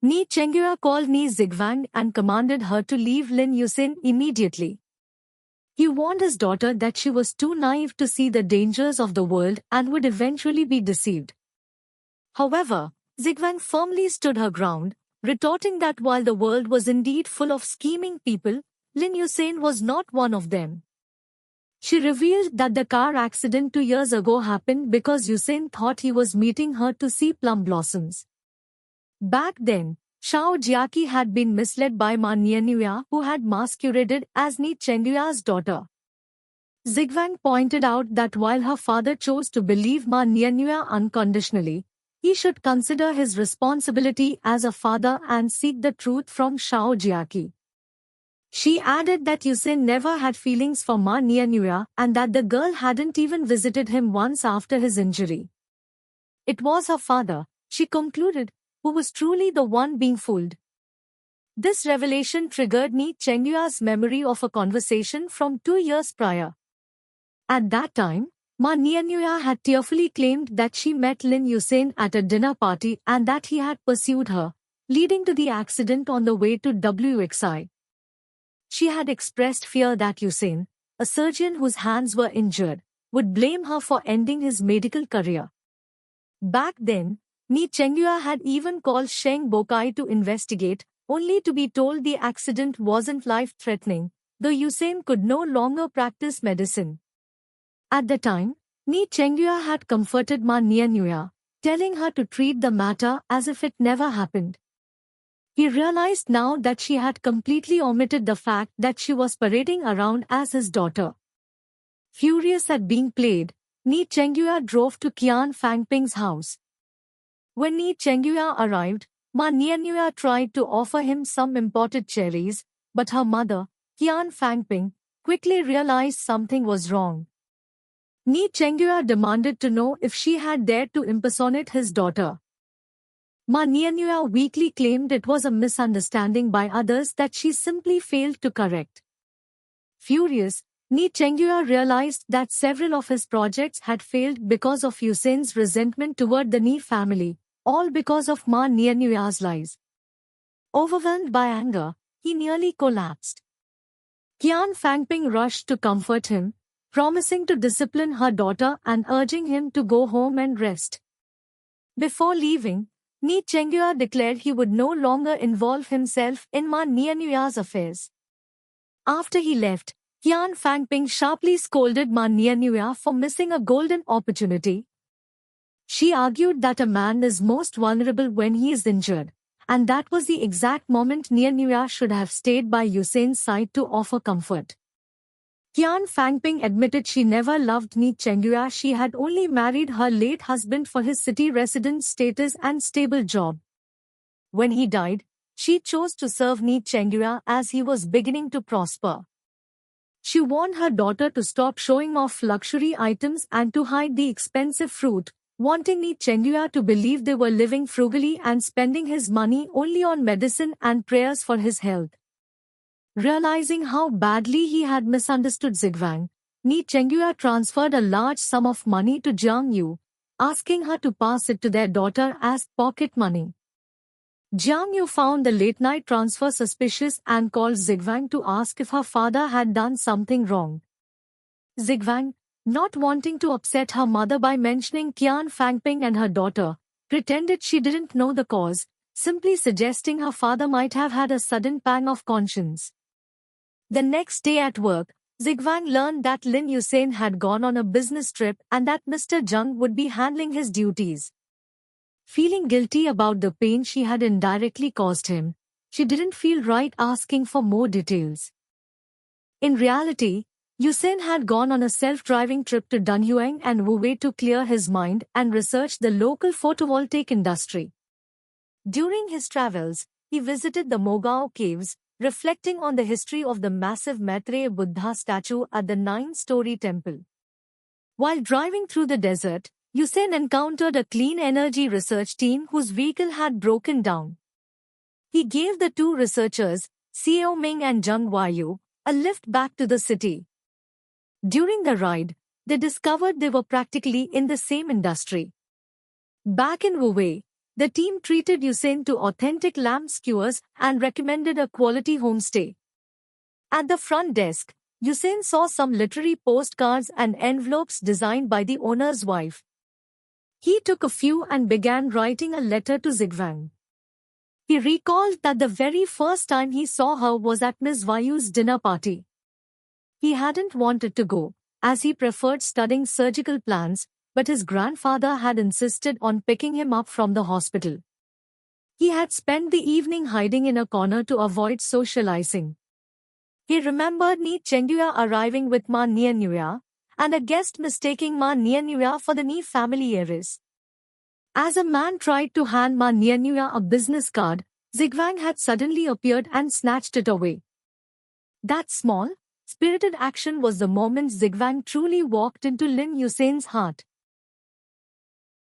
Ni Chengyue called Ni Zigwang and commanded her to leave Lin Yusin immediately. He warned his daughter that she was too naive to see the dangers of the world and would eventually be deceived. However, Zigwang firmly stood her ground, retorting that while the world was indeed full of scheming people, Lin Yusin was not one of them. She revealed that the car accident 2 years ago happened because Yusin thought he was meeting her to see plum blossoms. Back then, Shao Jiaqi had been misled by Ma Nianyue, who had masqueraded as Ni Chengyue's daughter. Zigwang pointed out that while her father chose to believe Ma Nianyue unconditionally, he should consider his responsibility as a father and seek the truth from Shao Jiaqi. She added that Yusin never had feelings for Ma Nianyue and that the girl hadn't even visited him once after his injury. It was her father, she concluded, who was truly the one being fooled. This revelation triggered Ni Chengyue's memory of a conversation from 2 years prior. At that time, Ma Nianyue had tearfully claimed that she met Lin Yusin at a dinner party and that he had pursued her, leading to the accident on the way to WXI. She had expressed fear that Yusin, a surgeon whose hands were injured, would blame her for ending his medical career. Back then, Ni Chengyue had even called Sheng Bokai to investigate, only to be told the accident wasn't life-threatening, though Yusin could no longer practice medicine. At the time, Ni Chengyue had comforted Ma Nianyue, telling her to treat the matter as if it never happened. He realized now that she had completely omitted the fact that she was parading around as his daughter. Furious at being played, Ni Chengyue drove to Qian Fangping's house. When Ni Chengyue arrived, Ma Nianyue tried to offer him some imported cherries, but her mother, Qian Fangping, quickly realized something was wrong. Ni Chengyue demanded to know if she had dared to impersonate his daughter. Ma Nianyue weakly claimed it was a misunderstanding by others that she simply failed to correct. Furious, Ni Chengyue realized that several of his projects had failed because of Yusin's resentment toward the Ni family, all because of Ma Nianyue's lies. Overwhelmed by anger, he nearly collapsed. Qian Fangping rushed to comfort him, promising to discipline her daughter and urging him to go home and rest. Before leaving, Ni Chengyue declared he would no longer involve himself in Ma Nianyue's affairs. After he left, Qian Fangping sharply scolded Ma Nianyue for missing a golden opportunity. She argued that a man is most vulnerable when he is injured, and that was the exact moment Nianyue should have stayed by Yusin's side to offer comfort. Qian Fangping admitted she never loved Ni Chengyue. She had only married her late husband for his city resident status and stable job. When he died, she chose to serve Ni Chengyue as he was beginning to prosper. She warned her daughter to stop showing off luxury items and to hide the expensive fruit, wanting Ni Chengyue to believe they were living frugally and spending his money only on medicine and prayers for his health. Realizing how badly he had misunderstood Zigwang, Ni Chengyue transferred a large sum of money to Jiang Yu, asking her to pass it to their daughter as pocket money. Jiang Yu found the late-night transfer suspicious and called Zigwang to ask if her father had done something wrong. Zigwang, not wanting to upset her mother by mentioning Qian Fangping and her daughter, pretended she didn't know the cause, simply suggesting her father might have had a sudden pang of conscience. The next day at work, Zigwang learned that Lin Yusin had gone on a business trip and that Mr. Zheng would be handling his duties. Feeling guilty about the pain she had indirectly caused him, she didn't feel right asking for more details. In reality, Yusin had gone on a self-driving trip to Dunhuang and Wuwei to clear his mind and research the local photovoltaic industry. During his travels, he visited the Mogao caves, reflecting on the history of the massive Maitreya Buddha statue at the 9-story temple. While driving through the desert, Yusin encountered a clean energy research team whose vehicle had broken down. He gave the two researchers, Xiao Ming and Zheng Huayu, a lift back to the city. During the ride, they discovered they were practically in the same industry. Back in Wuwei, The team treated Yusin to authentic lamb skewers and recommended a quality homestay. At the front desk, Yusin saw some literary postcards and envelopes designed by the owner's wife. He took a few and began writing a letter to Zigwang. He recalled that the very first time he saw her was at Miss Vayu's dinner party. He hadn't wanted to go, as he preferred studying surgical plans, but his grandfather had insisted on picking him up from the hospital. He had spent the evening hiding in a corner to avoid socializing. He remembered Ni Chengduya arriving with Ma Niannuya, and a guest mistaking Ma Niannuya for the Ni family heiress. As a man tried to hand Ma Niannuya a business card, Zigwang had suddenly appeared and snatched it away. That small, spirited action was the moment Zigwang truly walked into Lin Yusin's heart.